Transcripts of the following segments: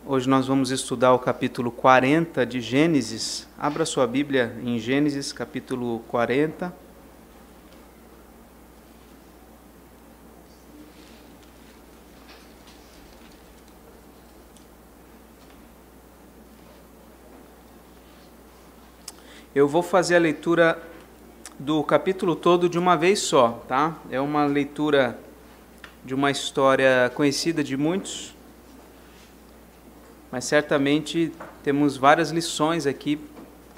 Hoje nós vamos estudar o capítulo 40 de Gênesis. Abra sua Bíblia em Gênesis, capítulo 40. Eu vou fazer a leitura do capítulo todo de uma vez só, tá? É uma leitura de uma história conhecida de muitos, mas certamente temos várias lições aqui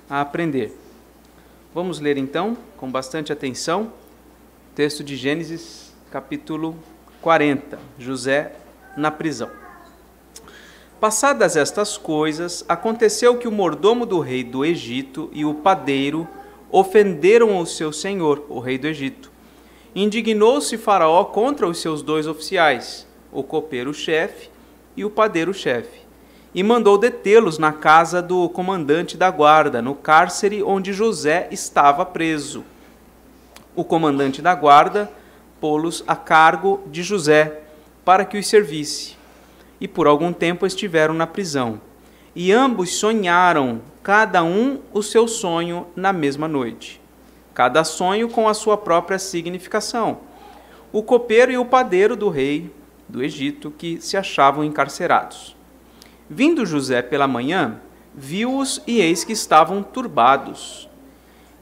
a aprender. Vamos ler então, com bastante atenção, o texto de Gênesis, capítulo 40, José na prisão. Passadas estas coisas, aconteceu que o mordomo do rei do Egito e o padeiro ofenderam o seu senhor, o rei do Egito. Indignou-se Faraó contra os seus dois oficiais, o copeiro-chefe e o padeiro-chefe, e mandou detê-los na casa do comandante da guarda, no cárcere onde José estava preso. O comandante da guarda pô-los a cargo de José, para que os servisse. E por algum tempo estiveram na prisão. E ambos sonharam, cada um o seu sonho na mesma noite. Cada sonho com a sua própria significação. O copeiro e o padeiro do rei do Egito, que se achavam encarcerados. Vindo José pela manhã, viu-os e eis que estavam turbados.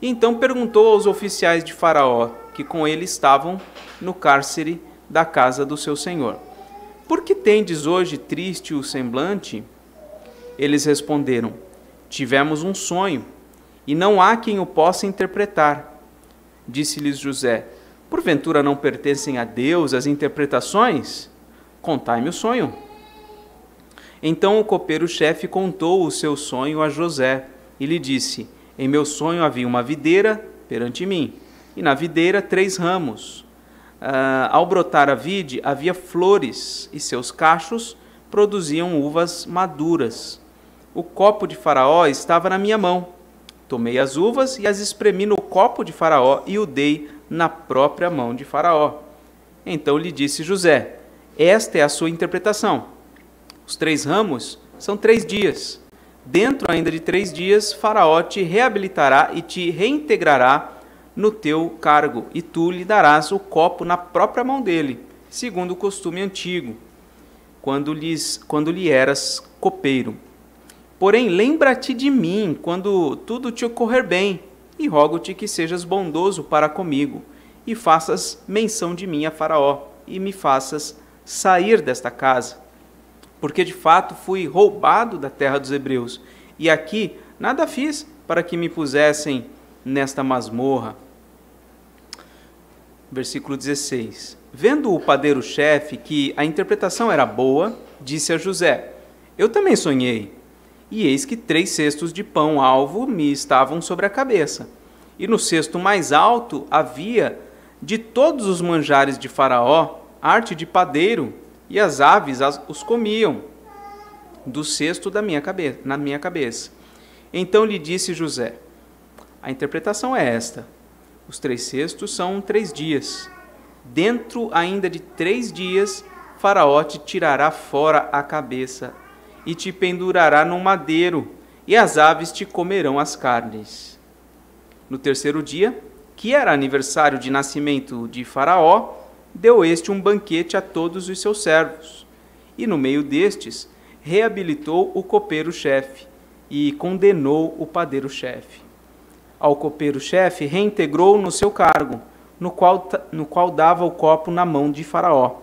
E então perguntou aos oficiais de Faraó, que com ele estavam no cárcere da casa do seu senhor: por que tendes hoje triste o semblante? Eles responderam: tivemos um sonho, e não há quem o possa interpretar. Disse-lhes José: porventura não pertencem a Deus as interpretações? Contai-me o sonho. Então o copeiro-chefe contou o seu sonho a José, e lhe disse: em meu sonho havia uma videira perante mim, e na videira 3 ramos. Ao brotar a vide, havia flores, e seus cachos produziam uvas maduras. O copo de Faraó estava na minha mão. Tomei as uvas e as espremi no copo de Faraó e o dei na própria mão de Faraó. Então lhe disse José: esta é a sua interpretação. Os 3 ramos são 3 dias. Dentro ainda de 3 dias, Faraó te reabilitará e te reintegrará no teu cargo, e tu lhe darás o copo na própria mão dele, segundo o costume antigo, quando lhe eras copeiro. Porém, lembra-te de mim quando tudo te ocorrer bem, e rogo-te que sejas bondoso para comigo, e faças menção de mim a Faraó, e me faças sair desta casa. Porque de fato fui roubado da terra dos hebreus, e aqui nada fiz para que me pusessem nesta masmorra. Versículo 16. Vendo o padeiro-chefe que a interpretação era boa, disse a José: eu também sonhei, e eis que 3 cestos de pão alvo me estavam sobre a cabeça, e no cesto mais alto havia de todos os manjares de Faraó, arte de padeiro, e as aves os comiam do cesto na minha cabeça. Então lhe disse José: a interpretação é esta: os 3 cestos são 3 dias. Dentro ainda de 3 dias, Faraó te tirará fora a cabeça e te pendurará num madeiro, e as aves te comerão as carnes. No 3º dia, que era aniversário de nascimento de Faraó, deu este um banquete a todos os seus servos. E no meio destes, reabilitou o copeiro-chefe e condenou o padeiro-chefe. Ao copeiro-chefe reintegrou no seu cargo, no qual dava o copo na mão de Faraó.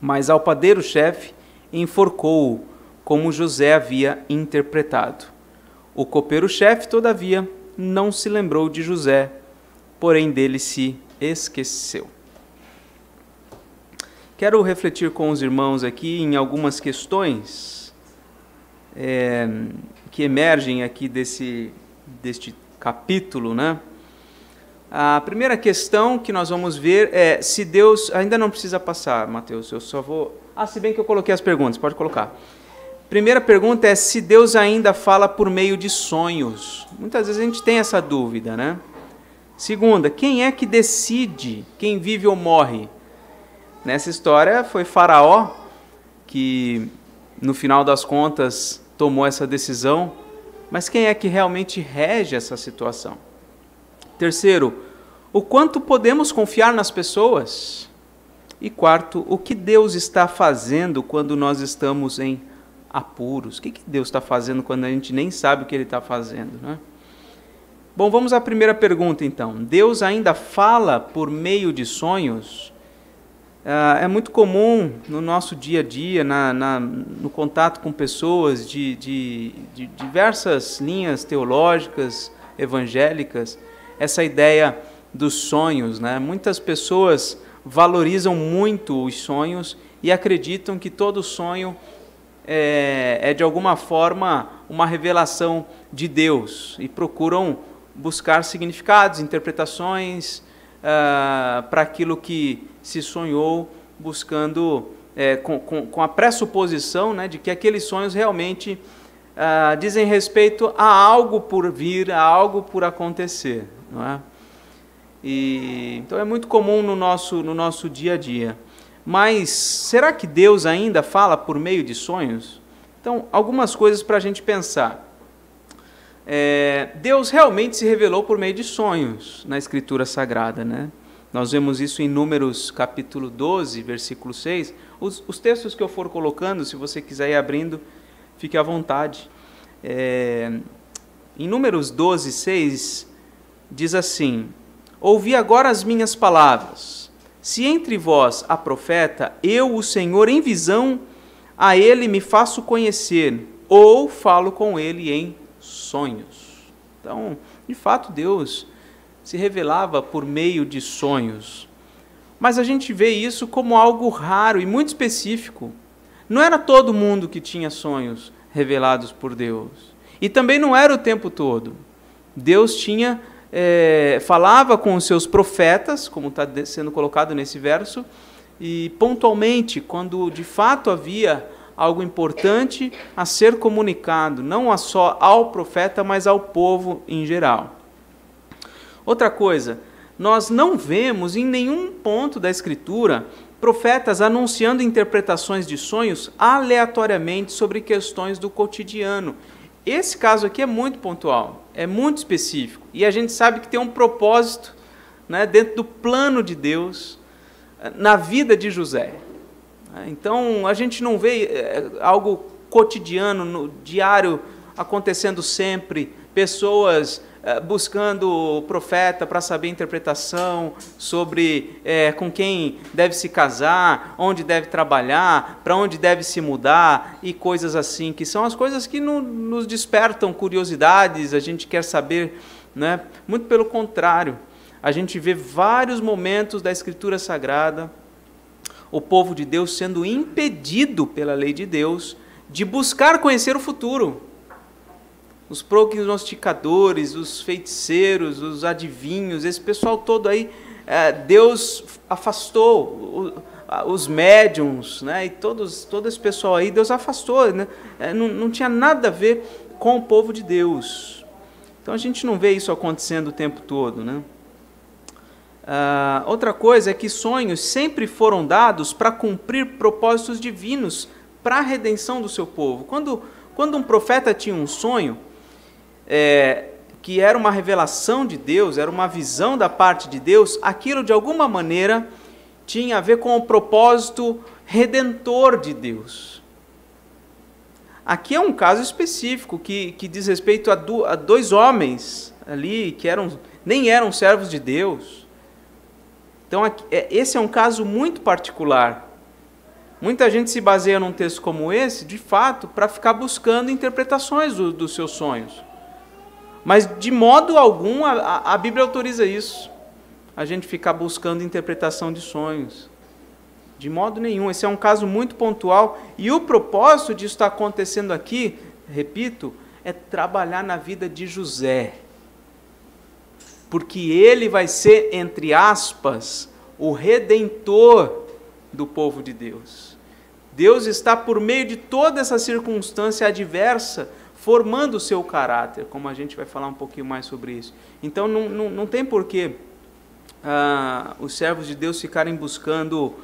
Mas ao padeiro-chefe enforcou-o, como José havia interpretado. O copeiro-chefe, todavia, não se lembrou de José, porém dele se esqueceu. Quero refletir com os irmãos aqui em algumas questões que emergem aqui deste capítulo, né? A primeira questão que nós vamos ver é se Deus... Ainda não precisa passar, Mateus, eu só vou... se bem que eu coloquei as perguntas, pode colocar. Primeira pergunta é se Deus ainda fala por meio de sonhos. Muitas vezes a gente tem essa dúvida, né? Segunda, quem é que decide quem vive ou morre? Nessa história foi Faraó que no final das contas, tomou essa decisão, mas quem é que realmente rege essa situação? Terceiro, o quanto podemos confiar nas pessoas? E quarto, o que Deus está fazendo quando nós estamos em apuros? O que Deus está fazendo quando a gente nem sabe o que Ele está fazendo, né? Bom, vamos à primeira pergunta então. Deus ainda fala por meio de sonhos? É muito comum no nosso dia a dia, no contato com pessoas de diversas linhas teológicas, evangélicas, essa ideia dos sonhos, né? Muitas pessoas valorizam muito os sonhos e acreditam que todo sonho é de alguma forma uma revelação de Deus e procuram buscar significados, interpretações para aquilo que se sonhou, buscando com a pressuposição, né, de que aqueles sonhos realmente dizem respeito a algo por vir, a algo por acontecer, não é? Então é muito comum no nosso dia a dia. Mas será que Deus ainda fala por meio de sonhos? Então, algumas coisas para a gente pensar. Deus realmente se revelou por meio de sonhos na Escritura Sagrada, né? Nós vemos isso em Números capítulo 12, versículo 6. Os textos que eu for colocando, se você quiser ir abrindo, fique à vontade. Em Números 12, 6, diz assim: ouvi agora as minhas palavras. Se entre vós há profeta, eu, o Senhor, em visão, a ele me faço conhecer, ou falo com ele em sonhos. Então, de fato, Deus se revelava por meio de sonhos. Mas a gente vê isso como algo raro e muito específico. Não era todo mundo que tinha sonhos revelados por Deus. E também não era o tempo todo. Deus falava com os seus profetas, como está sendo colocado nesse verso, e pontualmente, quando de fato havia algo importante a ser comunicado, não só ao profeta, mas ao povo em geral. Outra coisa, nós não vemos em nenhum ponto da Escritura profetas anunciando interpretações de sonhos aleatoriamente sobre questões do cotidiano. Esse caso aqui é muito pontual, é muito específico, e a gente sabe que tem um propósito, né, dentro do plano de Deus na vida de José. Então, a gente não vê algo cotidiano, no diário, acontecendo sempre, pessoas buscando o profeta para saber a interpretação sobre com quem deve se casar, onde deve trabalhar, para onde deve se mudar e coisas assim, que são as coisas que nos despertam curiosidades, a gente quer saber, né? Muito pelo contrário, a gente vê vários momentos da Escritura Sagrada, o povo de Deus sendo impedido pela lei de Deus de buscar conhecer o futuro. Os prognosticadores, os feiticeiros, os adivinhos, esse pessoal todo aí, Deus afastou, os médiums, né, e todo esse pessoal aí, Deus afastou, né, não tinha nada a ver com o povo de Deus. Então a gente não vê isso acontecendo o tempo todo, né? Outra coisa é que sonhos sempre foram dados para cumprir propósitos divinos, para a redenção do seu povo. Quando um profeta tinha um sonho, que era uma revelação de Deus, era uma visão da parte de Deus, aquilo de alguma maneira tinha a ver com o propósito redentor de Deus. Aqui é um caso específico que diz respeito a dois homens ali que nem eram servos de Deus. Então esse é um caso muito particular. Muita gente se baseia num texto como esse, de fato, para ficar buscando interpretações dos seus sonhos. Mas, de modo algum, a Bíblia autoriza isso. A gente ficar buscando interpretação de sonhos. De modo nenhum. Esse é um caso muito pontual. E o propósito disso estar acontecendo aqui, repito, é trabalhar na vida de José. Porque ele vai ser, entre aspas, o redentor do povo de Deus. Deus está, por meio de toda essa circunstância adversa, formando o seu caráter, como a gente vai falar um pouquinho mais sobre isso. Então, não tem porquê os servos de Deus ficarem buscando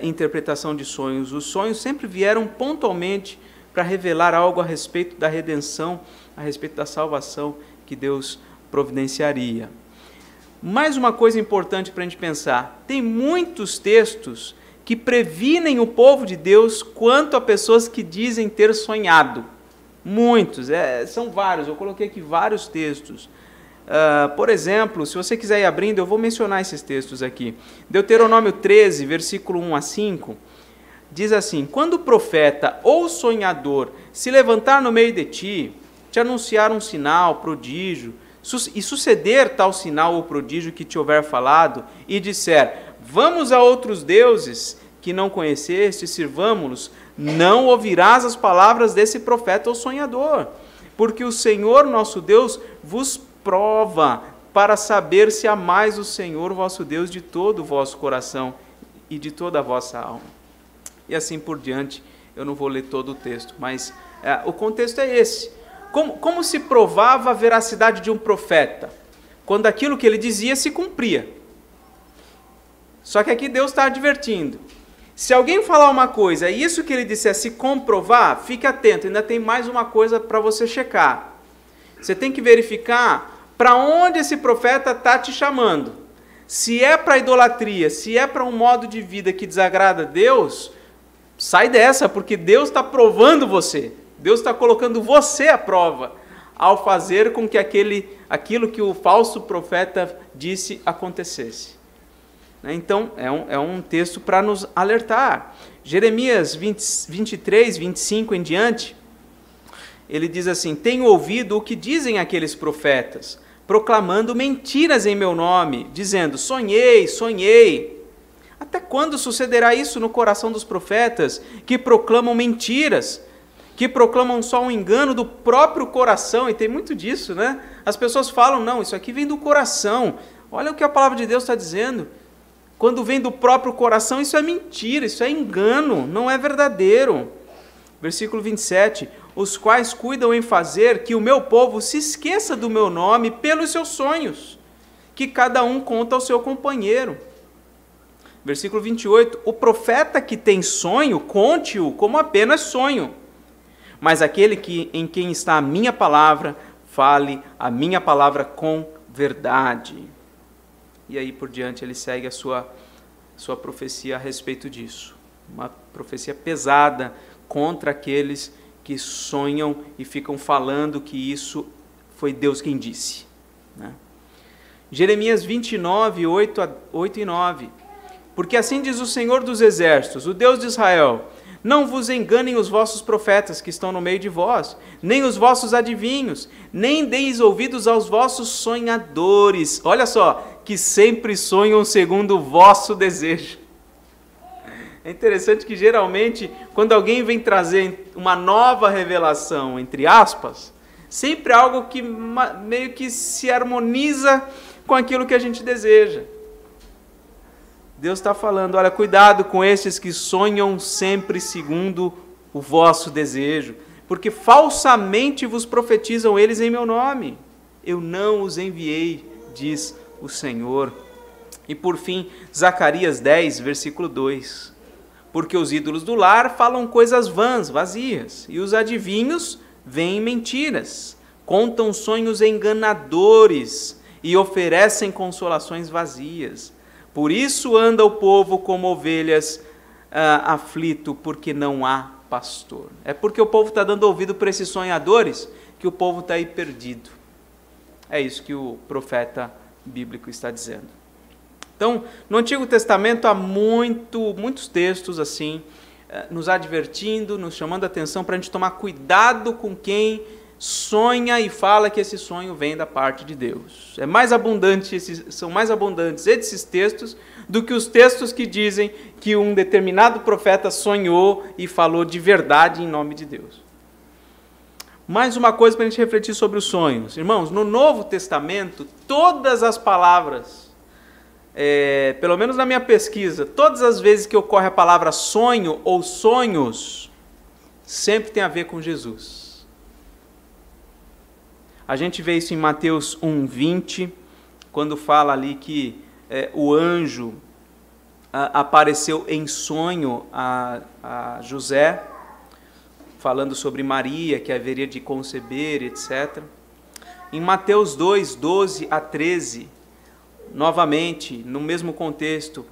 interpretação de sonhos. Os sonhos sempre vieram pontualmente para revelar algo a respeito da redenção, a respeito da salvação que Deus providenciaria. Mais uma coisa importante para a gente pensar: tem muitos textos que previnem o povo de Deus quanto a pessoas que dizem ter sonhado. Muitos, são vários, eu coloquei aqui vários textos. Por exemplo, se você quiser ir abrindo, eu vou mencionar esses textos aqui. Deuteronômio 13, versículo 1 a 5, diz assim: quando o profeta ou sonhador se levantar no meio de ti, te anunciar um sinal, prodígio, e suceder tal sinal ou prodígio que te houver falado, e disser: vamos a outros deuses que não conheceste, sirvamo-los, não ouvirás as palavras desse profeta ou sonhador, porque o Senhor nosso Deus vos prova para saber se amais o Senhor vosso Deus de todo o vosso coração e de toda a vossa alma. E assim por diante. Eu não vou ler todo o texto, mas o contexto é esse. Como se provava a veracidade de um profeta? Quando aquilo que ele dizia se cumpria. Só que aqui Deus está advertindo: se alguém falar uma coisa e isso que ele disser se comprovar, fique atento, ainda tem mais uma coisa para você checar. Você tem que verificar para onde esse profeta está te chamando. Se é para idolatria, se é para um modo de vida que desagrada a Deus, sai dessa, porque Deus está provando você. Deus está colocando você à prova ao fazer com que aquilo que o falso profeta disse acontecesse. Então, é um texto para nos alertar. Jeremias 23, 25 em diante, ele diz assim: tenho ouvido o que dizem aqueles profetas, proclamando mentiras em meu nome, dizendo: sonhei, sonhei. Até quando sucederá isso no coração dos profetas, que proclamam mentiras, que proclamam só um engano do próprio coração? E tem muito disso, né? As pessoas falam: não, isso aqui vem do coração. Olha o que a palavra de Deus está dizendo. Quando vem do próprio coração, isso é mentira, isso é engano, não é verdadeiro. Versículo 27, os quais cuidam em fazer que o meu povo se esqueça do meu nome pelos seus sonhos, que cada um conta ao seu companheiro. Versículo 28, o profeta que tem sonho, conte-o como apenas sonho, mas aquele em quem está a minha palavra, fale a minha palavra com verdade. E aí por diante ele segue a sua profecia a respeito disso. Uma profecia pesada contra aqueles que sonham e ficam falando que isso foi Deus quem disse. Né? Jeremias 29, 8 e 9. Porque assim diz o Senhor dos Exércitos, o Deus de Israel: não vos enganem os vossos profetas que estão no meio de vós, nem os vossos adivinhos, nem deis ouvidos aos vossos sonhadores. Olha só, que sempre sonham segundo o vosso desejo. É interessante que geralmente, quando alguém vem trazer uma nova revelação, entre aspas, sempre é algo que meio que se harmoniza com aquilo que a gente deseja. Deus está falando: olha, cuidado com esses que sonham sempre segundo o vosso desejo, porque falsamente vos profetizam eles em meu nome. Eu não os enviei, diz o Senhor. E por fim, Zacarias 10, versículo 2. Porque os ídolos do lar falam coisas vãs, vazias, e os adivinhos veem mentiras, contam sonhos enganadores e oferecem consolações vazias. Por isso anda o povo como ovelhas aflito, porque não há pastor. É porque o povo está dando ouvido para esses sonhadores que o povo está aí perdido. É isso que o profeta bíblico está dizendo. Então, no Antigo Testamento há muitos textos assim, nos advertindo, nos chamando a atenção para a gente tomar cuidado com quem sonha e fala que esse sonho vem da parte de Deus. São mais abundantes esses textos do que os textos que dizem que um determinado profeta sonhou e falou de verdade em nome de Deus. Mais uma coisa para a gente refletir sobre os sonhos. Irmãos, no Novo Testamento, todas as palavras, pelo menos na minha pesquisa, todas as vezes que ocorre a palavra sonho ou sonhos, sempre tem a ver com Jesus. A gente vê isso em Mateus 1:20, quando fala ali que o anjo apareceu em sonho a José, falando sobre Maria, que haveria de conceber, etc. Em Mateus 2, 12 a 13, novamente, no mesmo contexto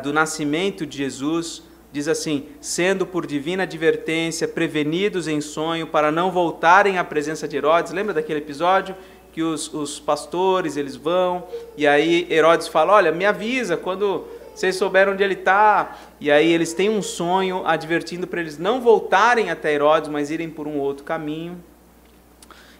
do nascimento de Jesus, diz assim: sendo por divina advertência prevenidos em sonho para não voltarem à presença de Herodes. Lembra daquele episódio que os pastores, eles vão, e aí Herodes fala: olha, me avisa quando vocês souberam onde ele está. E aí eles têm um sonho advertindo para eles não voltarem até Herodes, mas irem por um outro caminho.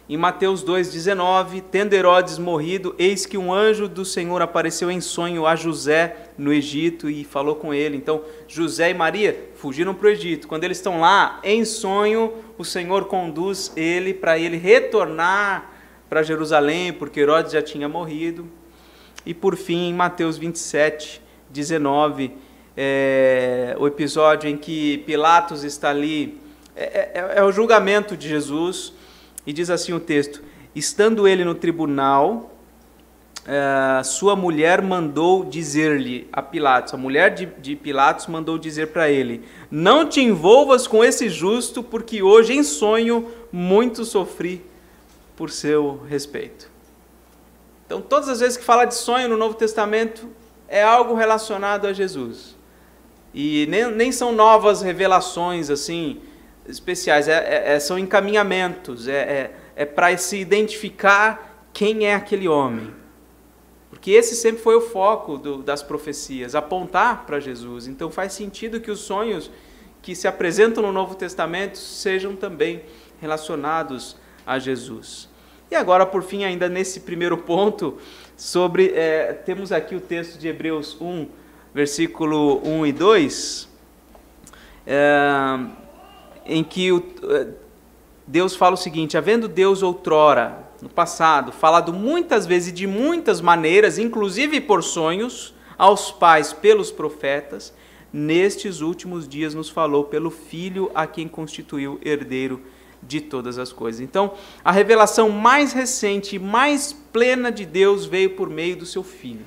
Em Mateus 2,19, tendo Herodes morrido, eis que um anjo do Senhor apareceu em sonho a José no Egito e falou com ele. Então, José e Maria fugiram para o Egito. Quando eles estão lá, em sonho, o Senhor conduz ele para ele retornar para Jerusalém, porque Herodes já tinha morrido. E por fim, em Mateus 27,19, o episódio em que Pilatos está ali, é o julgamento de Jesus. E diz assim o texto: estando ele no tribunal, sua mulher mandou dizer-lhe a Pilatos, a mulher de Pilatos mandou dizer para ele: não te envolvas com esse justo, porque hoje em sonho muito sofri por seu respeito. Então, todas as vezes que fala de sonho no Novo Testamento, é algo relacionado a Jesus. E nem são novas revelações assim especiais, são encaminhamentos, para se identificar quem é aquele homem. Porque esse sempre foi o foco das profecias, apontar para Jesus. Então faz sentido que os sonhos que se apresentam no Novo Testamento sejam também relacionados a Jesus. E agora, por fim, ainda nesse primeiro ponto, temos aqui o texto de Hebreus 1, versículo 1 e 2, em que Deus fala o seguinte: havendo Deus outrora, no passado, falado muitas vezes e de muitas maneiras, inclusive por sonhos, aos pais pelos profetas, nestes últimos dias nos falou pelo Filho, a quem constituiu herdeiro de todas as coisas. Então, a revelação mais recente e mais plena de Deus veio por meio do seu Filho.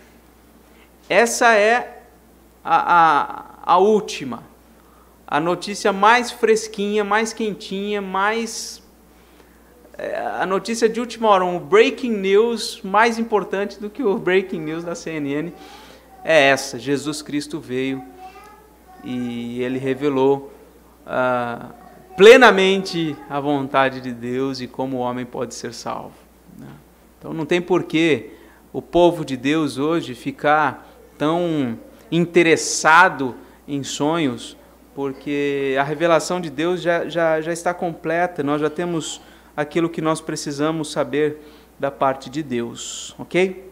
Essa é a última, a notícia mais fresquinha, mais quentinha, a notícia de última hora, um breaking news mais importante do que o breaking news da CNN, é essa: Jesus Cristo veio e ele revelou plenamente a vontade de Deus e como o homem pode ser salvo. Então não tem porquê o povo de Deus hoje ficar tão interessado em sonhos, porque a revelação de Deus já está completa, nós já temos aquilo que nós precisamos saber da parte de Deus, ok?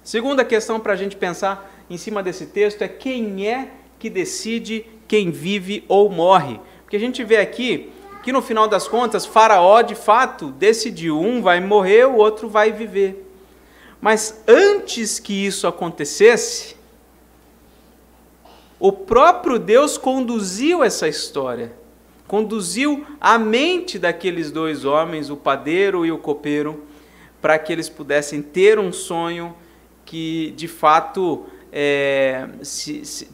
Segunda questão para a gente pensar em cima desse texto é: quem é que decide quem vive ou morre? Porque a gente vê aqui que no final das contas, Faraó de fato decidiu: um vai morrer, o outro vai viver. Mas antes que isso acontecesse, o próprio Deus conduziu essa história, conduziu a mente daqueles dois homens, o padeiro e o copeiro, para que eles pudessem ter um sonho que de fato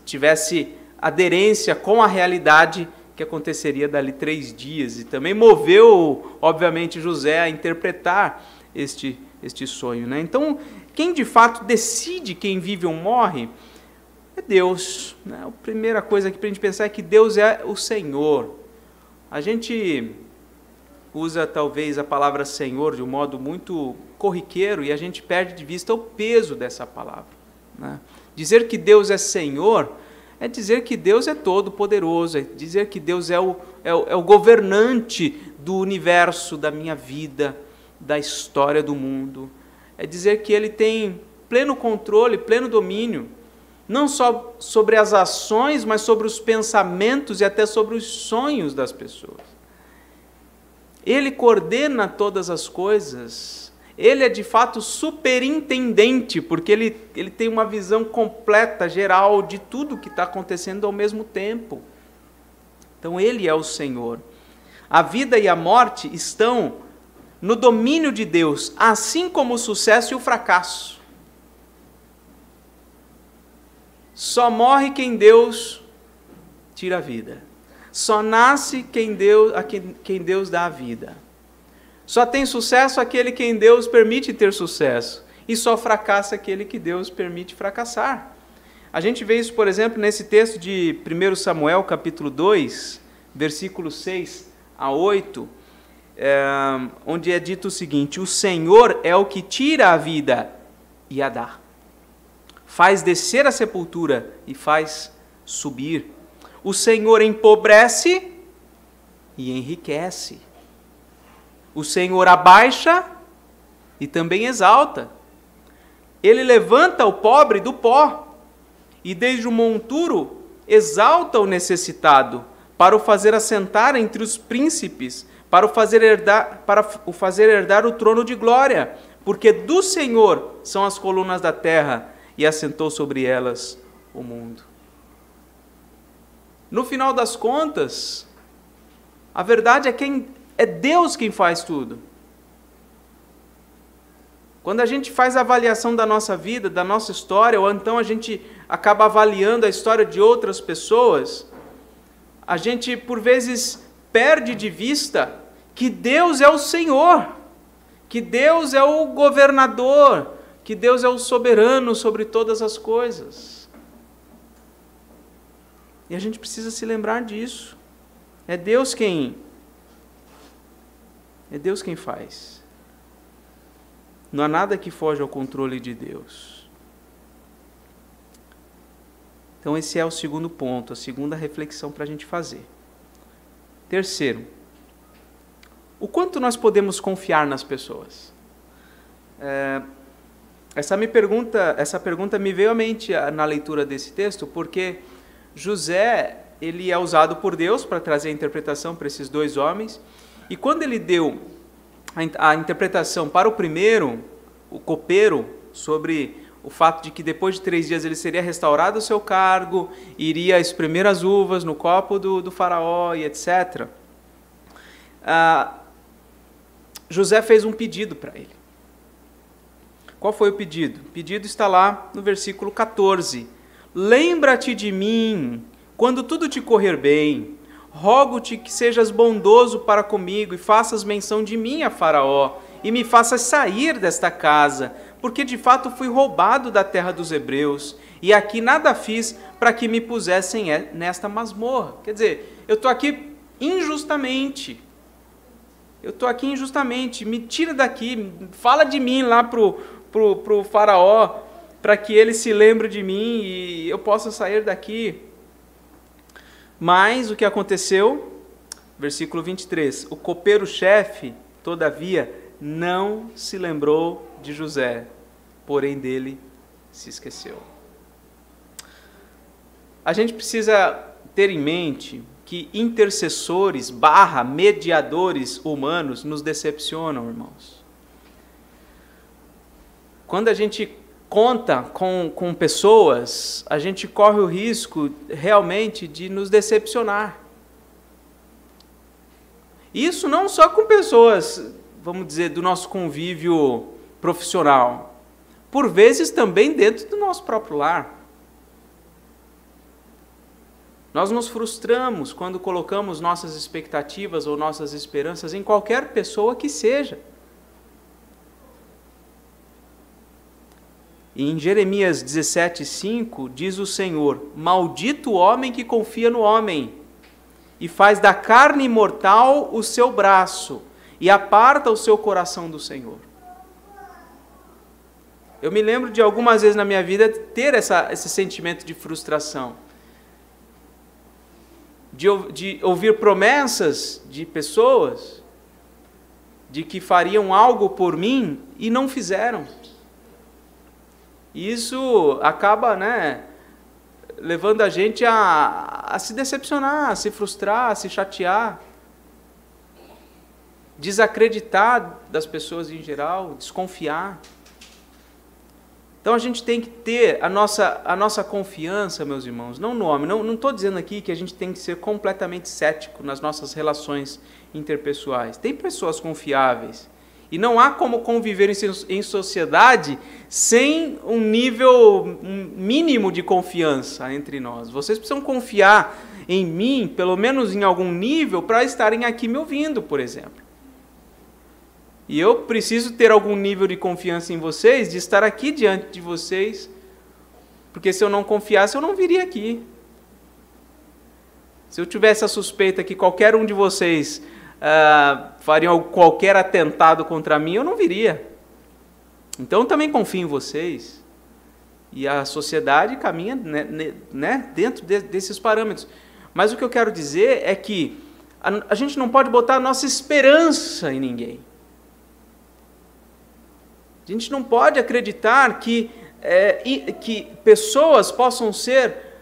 tivesse aderência com a realidade que aconteceria dali 3 dias. E também moveu, obviamente, José a interpretar este sonho, né? Então, quem de fato decide quem vive ou morre é Deus, né? A primeira coisa aqui para a gente pensar é que Deus é o Senhor. A gente usa talvez a palavra Senhor de um modo muito corriqueiro e a gente perde de vista o peso dessa palavra, né? Dizer que Deus é Senhor é dizer que Deus é todo-poderoso, é dizer que Deus é o governante do universo, da minha vida, da história do mundo. É dizer que Ele tem pleno controle, pleno domínio, não só sobre as ações, mas sobre os pensamentos e até sobre os sonhos das pessoas. Ele coordena todas as coisas. Ele é de fato superintendente, porque ele tem uma visão completa, geral, de tudo que está acontecendo ao mesmo tempo. Então Ele é o Senhor. A vida e a morte estão no domínio de Deus, assim como o sucesso e o fracasso. Só morre quem Deus tira a vida. Só nasce a quem Deus dá a vida. Só tem sucesso aquele quem Deus permite ter sucesso. E só fracassa aquele que Deus permite fracassar. A gente vê isso, por exemplo, nesse texto de 1 Samuel, capítulo 2, versículos 6 a 8, onde é dito o seguinte: o Senhor é o que tira a vida e a dá. Faz descer a sepultura e faz subir. O Senhor empobrece e enriquece. O Senhor abaixa e também exalta. Ele levanta o pobre do pó e desde o monturo exalta o necessitado, para o fazer assentar entre os príncipes, para o fazer herdar o trono de glória, porque do Senhor são as colunas da terra e assentou sobre elas o mundo. No final das contas, a verdade é Deus quem faz tudo. Quando a gente faz a avaliação da nossa vida, da nossa história, ou então a gente acaba avaliando a história de outras pessoas, a gente, por vezes, perde de vista que Deus é o Senhor, que Deus é o governador, que Deus é o soberano sobre todas as coisas. E a gente precisa se lembrar disso. É Deus quem faz. Não há nada que foge ao controle de Deus. Então esse é o segundo ponto, a segunda reflexão para a gente fazer. Terceiro, o quanto nós podemos confiar nas pessoas? Essa pergunta me veio à mente na leitura desse texto, porque José, ele é usado por Deus para trazer a interpretação para esses dois homens, e quando ele deu a interpretação para o primeiro, o copeiro, sobre o fato de que depois de 3 dias ele seria restaurado o seu cargo, iria espremer as uvas no copo do faraó e etc. José fez um pedido para ele. Qual foi o pedido? O pedido está lá no versículo 14. Lembra-te de mim quando tudo te correr bem. Rogo-te que sejas bondoso para comigo e faças menção de mim a Faraó e me faças sair desta casa, porque de fato fui roubado da terra dos hebreus e aqui nada fiz para que me pusessem nesta masmorra. Quer dizer, eu estou aqui injustamente. Me tira daqui, fala de mim lá pro Faraó, para que ele se lembre de mim e eu possa sair daqui. Mas o que aconteceu? Versículo 23. O copeiro-chefe, todavia, não se lembrou de José, porém dele se esqueceu. A gente precisa ter em mente que intercessores / mediadores humanos nos decepcionam, irmãos. Quando a gente conta com pessoas, a gente corre o risco realmente de nos decepcionar. Isso não só com pessoas, vamos dizer, do nosso convívio profissional, por vezes também dentro do nosso próprio lar. Nós nos frustramos quando colocamos nossas expectativas ou nossas esperanças em qualquer pessoa que seja. E em Jeremias 17:5 diz o Senhor: maldito o homem que confia no homem, e faz da carne mortal o seu braço, e aparta o seu coração do Senhor. Eu me lembro de algumas vezes na minha vida ter esse sentimento de frustração, de ouvir promessas de pessoas, de que fariam algo por mim e não fizeram. E isso acaba, levando a gente a se decepcionar, a se frustrar, a se chatear, desacreditar das pessoas em geral, desconfiar. Então a gente tem que ter a nossa confiança, meus irmãos, não no homem. Não estou dizendo aqui que a gente tem que ser completamente cético nas nossas relações interpessoais. Tem pessoas confiáveis E não há como conviver em sociedade sem um nível mínimo de confiança entre nós. Vocês precisam confiar em mim, pelo menos em algum nível, para estarem aqui me ouvindo, por exemplo. E eu preciso ter algum nível de confiança em vocês, de estar aqui diante de vocês, porque se eu não confiasse, eu não viria aqui. Se eu tivesse a suspeita que qualquer um de vocês fariam qualquer atentado contra mim, eu não viria. Então eu também confio em vocês. E a sociedade caminha dentro desses parâmetros. Mas o que eu quero dizer é que a gente não pode botar a nossa esperança em ninguém. A gente não pode acreditar que pessoas possam ser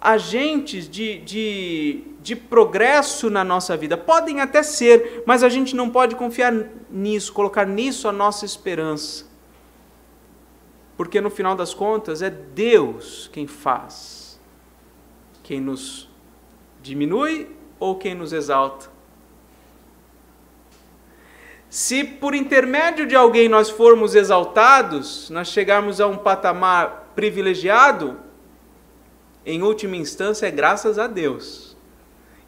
agentes de progresso na nossa vida. Podem até ser, mas a gente não pode confiar nisso, colocar nisso a nossa esperança. Porque no final das contas é Deus quem faz, quem nos diminui ou quem nos exalta. Se por intermédio de alguém nós formos exaltados, nós chegarmos a um patamar privilegiado, em última instância é graças a Deus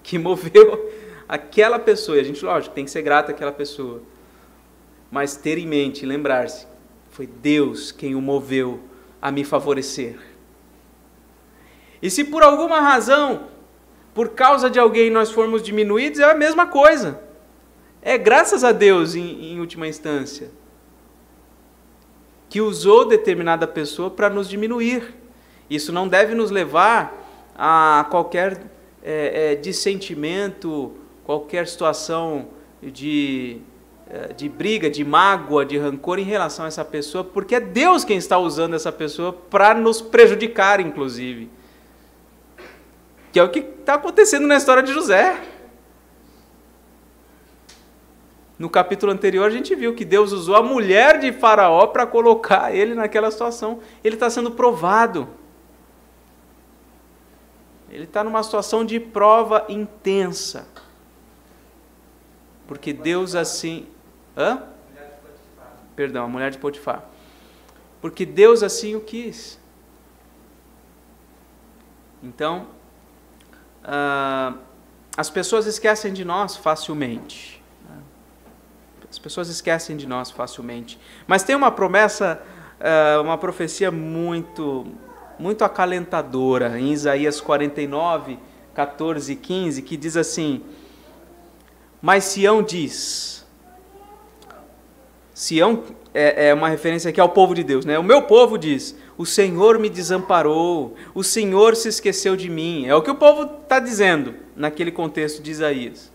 que moveu aquela pessoa. E a gente, lógico, tem que ser grato àquela pessoa. Mas ter em mente, lembrar-se, foi Deus quem o moveu a me favorecer. E se por alguma razão, por causa de alguém nós formos diminuídos, é a mesma coisa. É graças a Deus, em última instância, que usou determinada pessoa para nos diminuir. Isso não deve nos levar a qualquer dissentimento, qualquer situação de briga, de mágoa, de rancor em relação a essa pessoa, porque é Deus quem está usando essa pessoa para nos prejudicar, inclusive. Que é o que está acontecendo na história de José. No capítulo anterior a gente viu que Deus usou a mulher de Faraó para colocar ele naquela situação. Ele está sendo provado. Ele está numa situação de prova intensa. Porque Deus assim... Perdão, a mulher de Potifar. Porque Deus assim o quis. Então, as pessoas esquecem de nós facilmente. As pessoas esquecem de nós facilmente. Mas tem uma promessa, uma profecia muito acalentadora, em Isaías 49, 14 e 15, que diz assim: mas Sião diz... Sião é uma referência aqui ao povo de Deus, né? O meu povo diz: o Senhor me desamparou, o Senhor se esqueceu de mim. É o que o povo está dizendo naquele contexto de Isaías.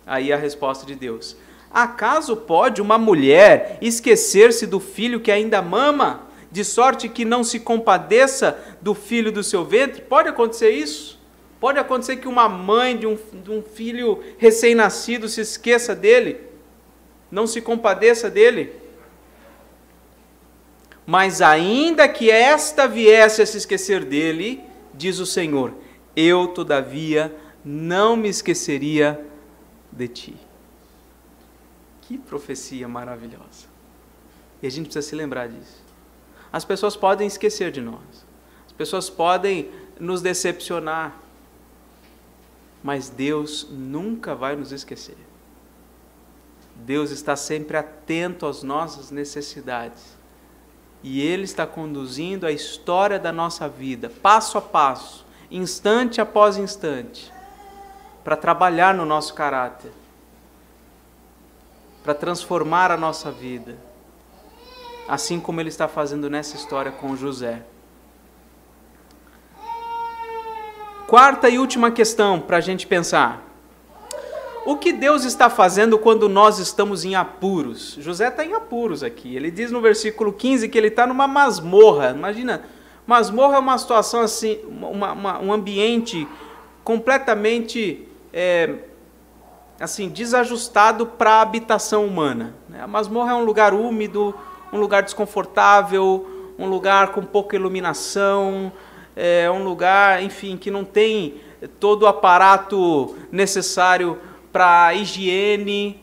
Aí a resposta de Deus: acaso pode uma mulher esquecer-se do filho que ainda mama, de sorte que não se compadeça do filho do seu ventre? Pode acontecer isso? Pode acontecer que uma mãe de um filho recém-nascido se esqueça dele? Não se compadeça dele? Mas ainda que esta viesse a se esquecer dele, diz o Senhor, eu todavia não me esqueceria de ti. Que profecia maravilhosa. E a gente precisa se lembrar disso. As pessoas podem esquecer de nós. As pessoas podem nos decepcionar. Mas Deus nunca vai nos esquecer. Deus está sempre atento às nossas necessidades. E Ele está conduzindo a história da nossa vida, passo a passo, instante após instante, para trabalhar no nosso caráter, para transformar a nossa vida, assim como Ele está fazendo nessa história com José. Quarta e última questão para a gente pensar. O que Deus está fazendo quando nós estamos em apuros? José está em apuros aqui. Ele diz no versículo 15 que ele está numa masmorra. Imagina, masmorra é uma situação assim, um ambiente completamente assim, desajustado para a habitação humana. A masmorra é um lugar úmido, um lugar desconfortável, um lugar com pouca iluminação, um lugar, enfim, que não tem todo o aparato necessário para higiene,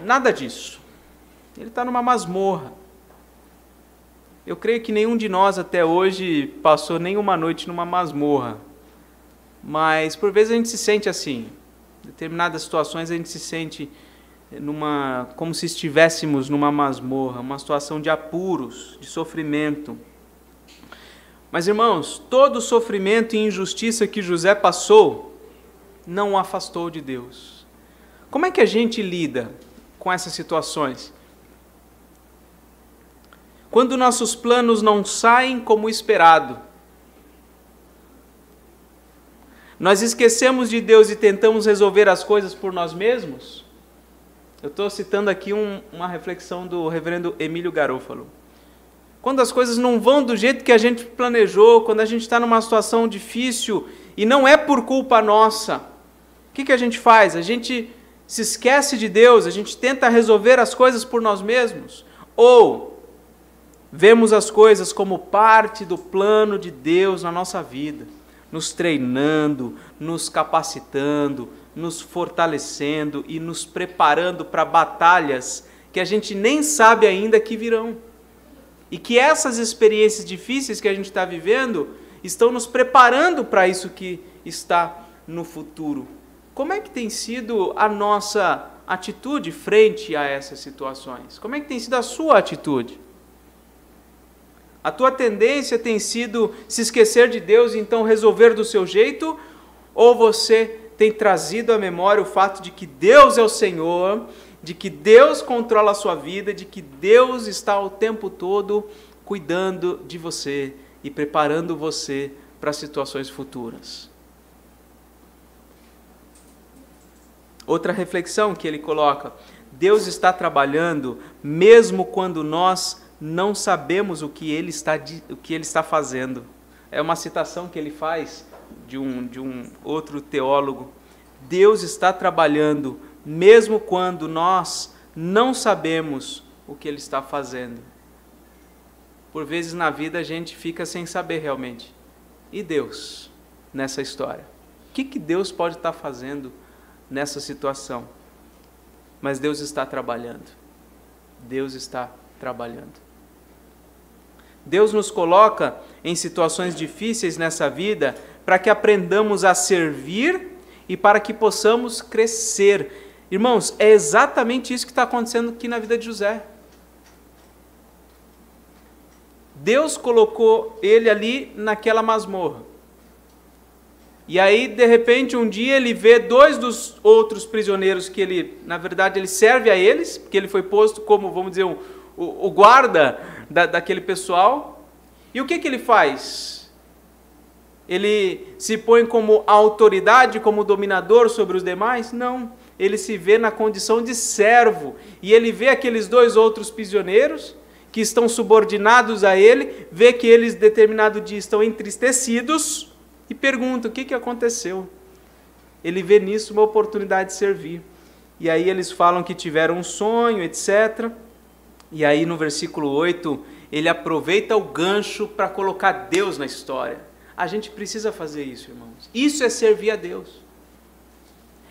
nada disso. Ele está numa masmorra. Eu creio que nenhum de nós até hoje passou nenhuma noite numa masmorra. Mas por vezes a gente se sente assim. Em determinadas situações a gente se sente como se estivéssemos numa masmorra, uma situação de apuros, de sofrimento. Mas, irmãos, todo o sofrimento e injustiça que José passou não o afastou de Deus. Como é que a gente lida com essas situações? Quando nossos planos não saem como esperado, nós esquecemos de Deus e tentamos resolver as coisas por nós mesmos? Eu estou citando aqui uma reflexão do reverendo Emílio Garofalo. Quando as coisas não vão do jeito que a gente planejou, quando a gente está numa situação difícil e não é por culpa nossa, o que a gente faz? A gente se esquece de Deus, a gente tenta resolver as coisas por nós mesmos? Ou vemos as coisas como parte do plano de Deus na nossa vida, nos treinando, nos capacitando, nos fortalecendo e nos preparando para batalhas que a gente nem sabe ainda que virão. E que essas experiências difíceis que a gente está vivendo estão nos preparando para isso que está no futuro. Como é que tem sido a nossa atitude frente a essas situações? Como é que tem sido a sua atitude? A tua tendência tem sido se esquecer de Deus e então resolver do seu jeito? Ou você tem trazido à memória o fato de que Deus é o Senhor, de que Deus controla a sua vida, de que Deus está o tempo todo cuidando de você e preparando você para situações futuras? Outra reflexão que ele coloca: Deus está trabalhando mesmo quando nós não sabemos o que Ele está fazendo. É uma citação que ele faz de um outro teólogo. Deus está trabalhando mesmo quando nós não sabemos o que Ele está fazendo. Por vezes na vida a gente fica sem saber realmente. E Deus nessa história? O que Deus pode estar fazendo nessa situação? Mas Deus está trabalhando. Deus está trabalhando. Deus nos coloca em situações difíceis nessa vida para que aprendamos a servir e para que possamos crescer. Irmãos, é exatamente isso que está acontecendo aqui na vida de José. Deus colocou ele ali naquela masmorra. E aí, de repente, um dia ele vê dois dos outros prisioneiros que ele, na verdade, ele serve a eles, porque ele foi posto como, vamos dizer, o guarda daquele pessoal. E o que ele faz? Ele se põe como autoridade, como dominador sobre os demais? Não. Ele se vê na condição de servo. E ele vê aqueles dois outros prisioneiros que estão subordinados a ele, vê que eles, determinado dia, estão entristecidos e pergunta: o que aconteceu? Ele vê nisso uma oportunidade de servir. E aí eles falam que tiveram um sonho, etc. E aí no versículo 8, ele aproveita o gancho para colocar Deus na história. A gente precisa fazer isso, irmãos. Isso é servir a Deus.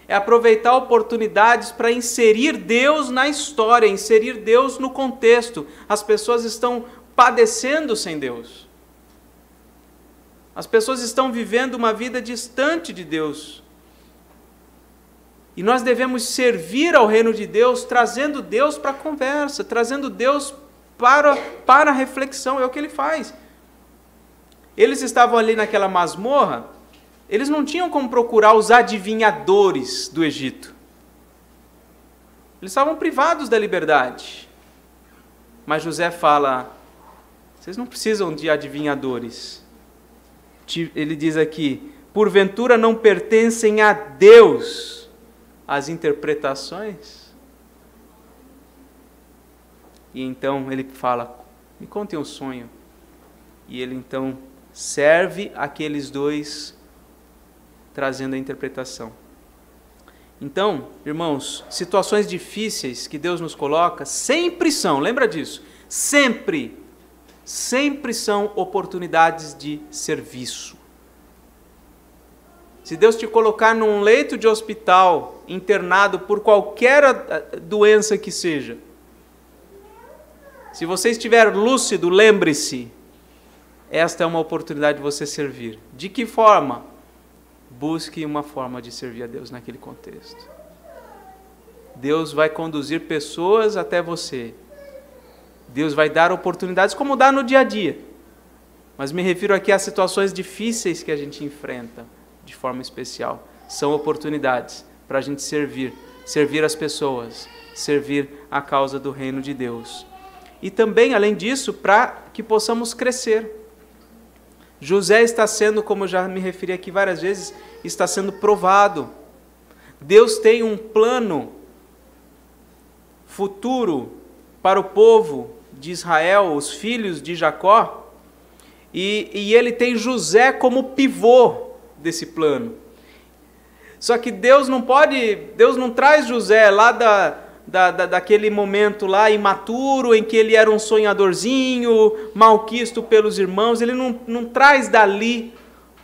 É aproveitar oportunidades para inserir Deus na história, inserir Deus no contexto. As pessoas estão padecendo sem Deus. As pessoas estão vivendo uma vida distante de Deus. E nós devemos servir ao reino de Deus, trazendo Deus para a conversa, trazendo Deus para a reflexão. É o que ele faz. Eles estavam ali naquela masmorra, eles não tinham como procurar os adivinhadores do Egito. Eles estavam privados da liberdade. Mas José fala: vocês não precisam de adivinhadores. Ele diz aqui: porventura não pertencem a Deus as interpretações? E então ele fala: me contem um sonho. E ele então serve aqueles dois, trazendo a interpretação. Então, irmãos, situações difíceis que Deus nos coloca sempre são, lembra disso, sempre são oportunidades de serviço. Se Deus te colocar num leito de hospital, internado por qualquer doença que seja, Se você estiver lúcido, lembre-se, esta é uma oportunidade de você servir. De que forma? Busque uma forma de servir a Deus naquele contexto. Deus vai conduzir pessoas até você. Deus vai dar oportunidades, como dá no dia a dia. Mas me refiro aqui a situações difíceis que a gente enfrenta de forma especial. São oportunidades para a gente servir as pessoas, servir a causa do reino de Deus. E também, além disso, para que possamos crescer. José está sendo, como eu já me referi aqui várias vezes, está sendo provado. Deus tem um plano futuro para o povo de Israel, os filhos de Jacó, e ele tem José como pivô desse plano. Só que Deus não traz José lá daquele momento lá imaturo, em que ele era um sonhadorzinho, malquisto pelos irmãos, ele não traz dali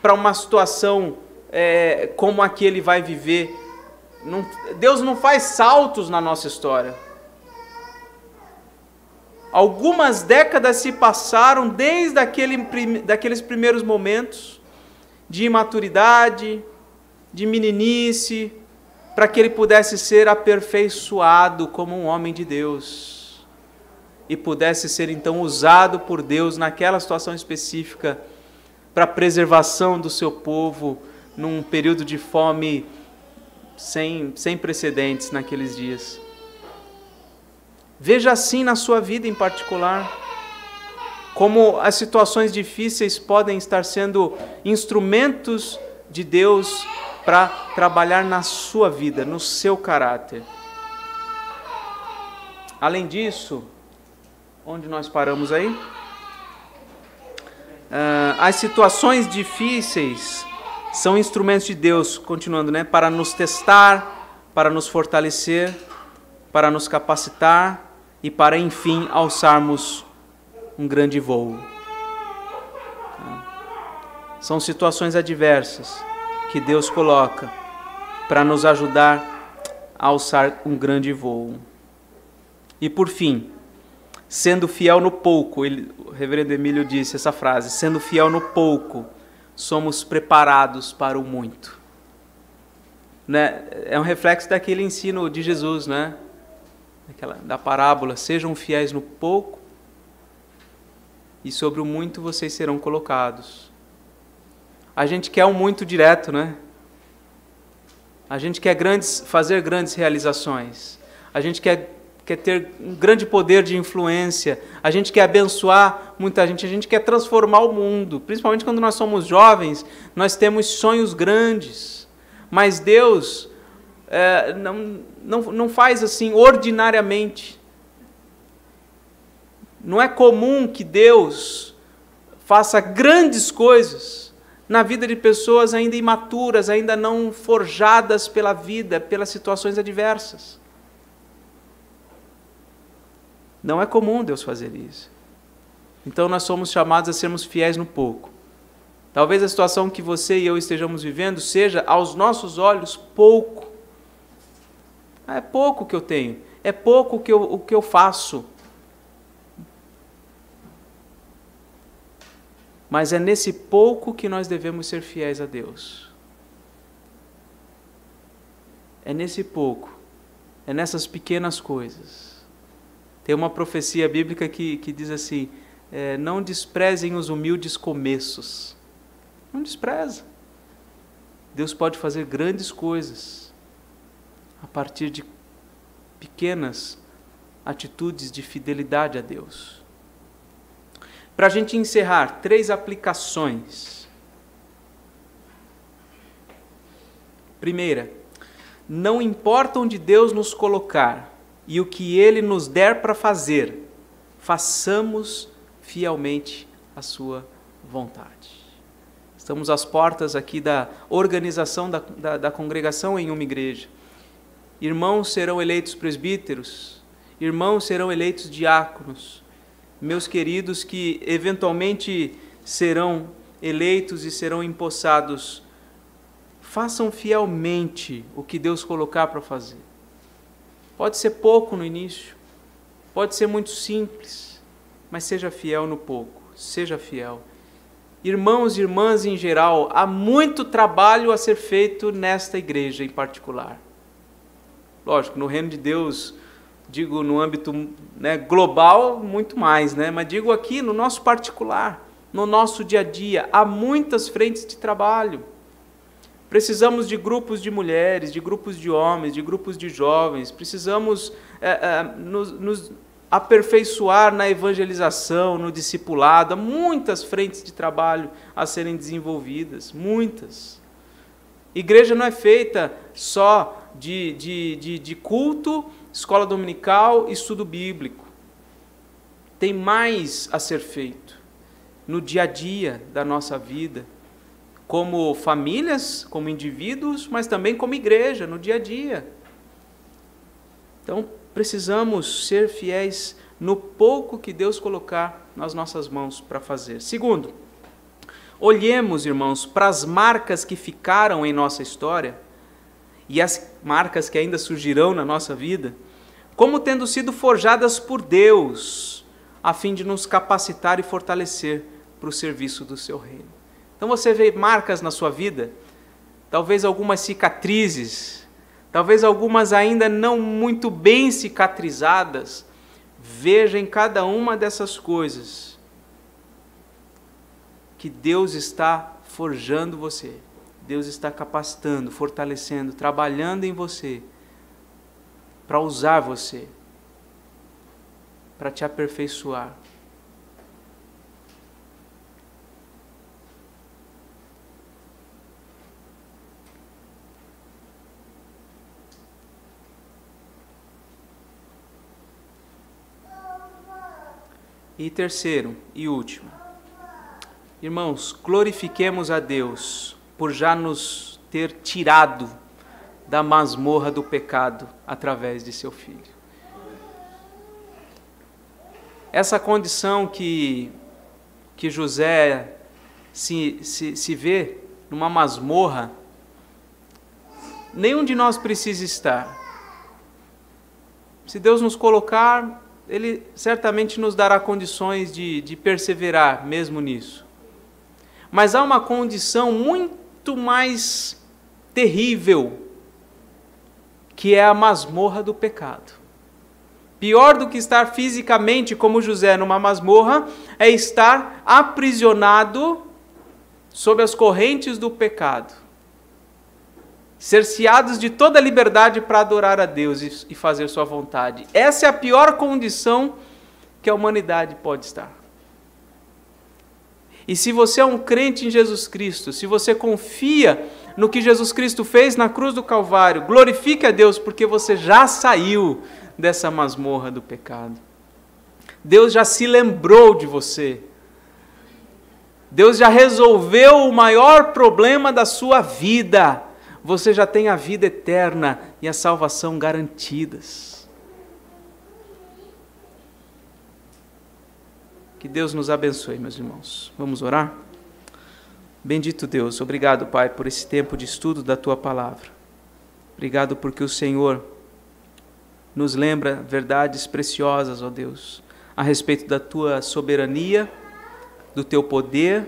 para uma situação como a que ele vai viver. Deus não faz saltos na nossa história. Algumas décadas se passaram desde daqueles primeiros momentos de imaturidade, de meninice, para que ele pudesse ser aperfeiçoado como um homem de Deus e pudesse ser então usado por Deus naquela situação específica para a preservação do seu povo num período de fome sem precedentes naqueles dias. Veja assim na sua vida em particular, como as situações difíceis podem estar sendo instrumentos de Deus para trabalhar na sua vida, no seu caráter. Além disso, onde nós paramos aí? As situações difíceis são instrumentos de Deus, continuando, né? Para nos testar, para nos fortalecer, para nos capacitar e para, enfim, alçarmos um grande voo. São situações adversas que Deus coloca para nos ajudar a alçar um grande voo. E por fim, sendo fiel no pouco, o reverendo Emílio disse essa frase, sendo fiel no pouco, somos preparados para o muito. Né? É um reflexo daquele ensino de Jesus, né? Da parábola, sejam fiéis no pouco e sobre o muito vocês serão colocados. A gente quer um muito direto, né? A gente quer fazer grandes realizações. A gente quer ter um grande poder de influência. A gente quer abençoar muita gente. A gente quer transformar o mundo. Principalmente quando nós somos jovens, nós temos sonhos grandes. Mas Deus não faz assim ordinariamente. Não é comum que Deus faça grandes coisas na vida de pessoas ainda imaturas, ainda não forjadas pela vida, pelas situações adversas. Não é comum Deus fazer isso. Então nós somos chamados a sermos fiéis no pouco. Talvez a situação que você e eu estejamos vivendo seja, aos nossos olhos, pouco. É pouco que eu tenho, é pouco o que eu faço. Mas é nesse pouco que nós devemos ser fiéis a Deus. É nesse pouco, é nessas pequenas coisas. Tem uma profecia bíblica que diz assim, não desprezem os humildes começos. Não despreza. Deus pode fazer grandes coisas a partir de pequenas atitudes de fidelidade a Deus. Para a gente encerrar, 3 aplicações. Primeira, não importa onde Deus nos colocar e o que Ele nos der para fazer, façamos fielmente a sua vontade. Estamos às portas aqui da organização da congregação em uma igreja. Irmãos serão eleitos presbíteros, irmãos serão eleitos diáconos, meus queridos que eventualmente serão eleitos e serão empossados, façam fielmente o que Deus colocar para fazer. Pode ser pouco no início, pode ser muito simples, mas seja fiel no pouco, seja fiel. Irmãos e irmãs em geral, há muito trabalho a ser feito nesta igreja em particular. Lógico, no reino de Deus, digo no âmbito, né, global, muito mais, né? Mas digo aqui no nosso particular, no nosso dia a dia, há muitas frentes de trabalho. Precisamos de grupos de mulheres, de grupos de homens, de grupos de jovens, precisamos nos aperfeiçoar na evangelização, no discipulado, há muitas frentes de trabalho a serem desenvolvidas, muitas. Igreja não é feita só de culto, escola dominical, estudo bíblico. Tem mais a ser feito no dia a dia da nossa vida, como famílias, como indivíduos, mas também como igreja, no dia a dia. Então, precisamos ser fiéis no pouco que Deus colocar nas nossas mãos para fazer. Segundo, olhemos, irmãos, para as marcas que ficaram em nossa história e as marcas que ainda surgirão na nossa vida, como tendo sido forjadas por Deus, a fim de nos capacitar e fortalecer para o serviço do seu reino. Então você vê marcas na sua vida, talvez algumas cicatrizes, talvez algumas ainda não muito bem cicatrizadas. Veja em cada uma dessas coisas que Deus está forjando você, Deus está capacitando, fortalecendo, trabalhando em você, para usar você, para te aperfeiçoar. E terceiro e último, irmãos, glorifiquemos a Deus por já nos ter tirado da masmorra do pecado através de seu Filho. Essa condição que José se vê numa masmorra, nenhum de nós precisa estar. Se Deus nos colocar, Ele certamente nos dará condições de perseverar mesmo nisso. Mas há uma condição muito mais terrível, que é a masmorra do pecado. Pior do que estar fisicamente como José numa masmorra, é estar aprisionado sob as correntes do pecado, cerceados de toda a liberdade para adorar a Deus e fazer sua vontade. Essa é a pior condição que a humanidade pode estar. E se você é um crente em Jesus Cristo, se você confia no que Jesus Cristo fez na cruz do Calvário, glorifique a Deus, porque você já saiu dessa masmorra do pecado. Deus já se lembrou de você. Deus já resolveu o maior problema da sua vida. Você já tem a vida eterna e a salvação garantidas. Que Deus nos abençoe, meus irmãos. Vamos orar? Bendito Deus, obrigado, Pai, por esse tempo de estudo da Tua Palavra. Obrigado porque o Senhor nos lembra verdades preciosas, ó Deus, a respeito da Tua soberania, do Teu poder,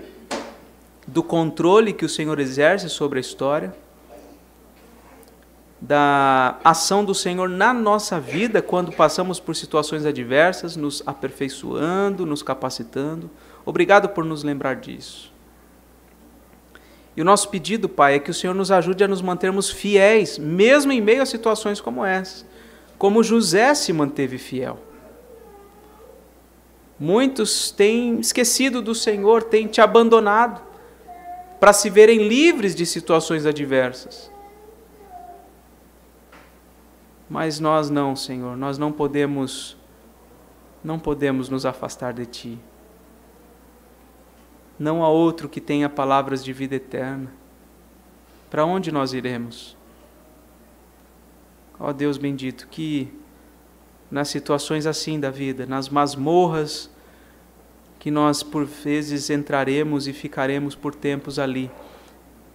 do controle que o Senhor exerce sobre a história, da ação do Senhor na nossa vida quando passamos por situações adversas, nos aperfeiçoando, nos capacitando. Obrigado por nos lembrar disso. E o nosso pedido, Pai, é que o Senhor nos ajude a nos mantermos fiéis, mesmo em meio a situações como essa, como José se manteve fiel. Muitos têm esquecido do Senhor, têm te abandonado, para se verem livres de situações adversas. Mas nós não, Senhor, nós não podemos nos afastar de Ti. Não há outro que tenha palavras de vida eterna. Para onde nós iremos? Ó Deus bendito, que nas situações assim da vida, nas masmorras, que nós por vezes entraremos e ficaremos por tempos ali,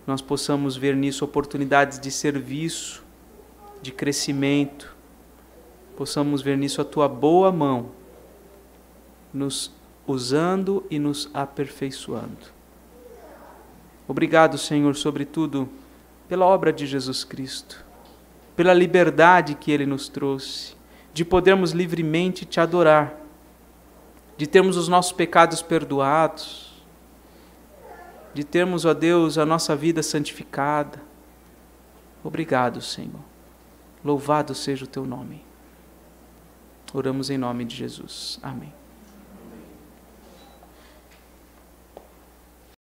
nós possamos ver nisso oportunidades de serviço, de crescimento, possamos ver nisso a Tua boa mão, nos usando e nos aperfeiçoando. Obrigado, Senhor, sobretudo pela obra de Jesus Cristo, pela liberdade que Ele nos trouxe, de podermos livremente Te adorar, de termos os nossos pecados perdoados, de termos, ó Deus, a nossa vida santificada. Obrigado, Senhor. Louvado seja o Teu nome. Oramos em nome de Jesus. Amém.